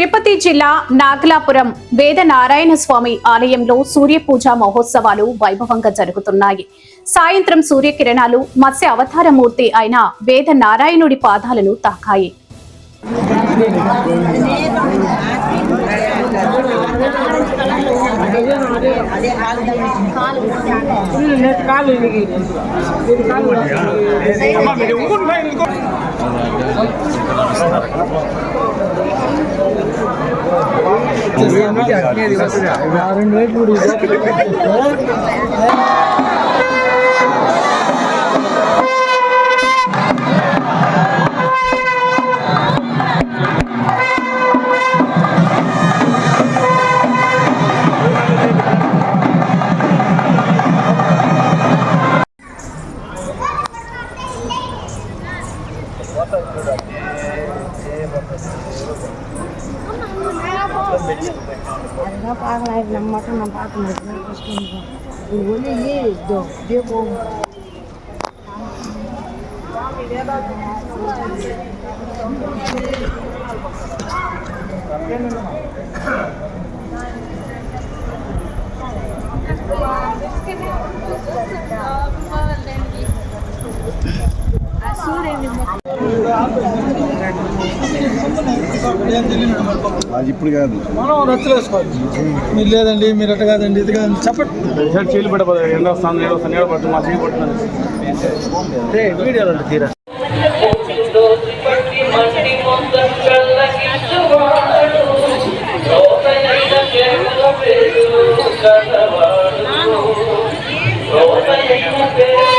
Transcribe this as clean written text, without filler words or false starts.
తిరుపతి జిల్లా నాగలాపురం వేద నారాయణ స్వామి ఆలయంలో సూర్య పూజ మహోత్సవాలు వైభవంగా జరుగుతున్నాయి. సాయంత్రం సూర్యకిరణాలు మత్స్య అవతారమూర్తి అయిన వేద నారాయణుడి పాదాలను తాకాయి. ఇప్పుడు కాదు మనం రచ్చులు వేసుకోవాలి. మీరు లేదండి, మీరు అట్ట కాదండి, ఇది కాదండి చెప్పండి. చీలు పడిపోతుంది, ఎండ వస్తుంది, నీడ వస్తుంది, నీడ పడుతుంది, మా చీలు పడుతుంది వీడియోలు అంటే తీరా. Oh,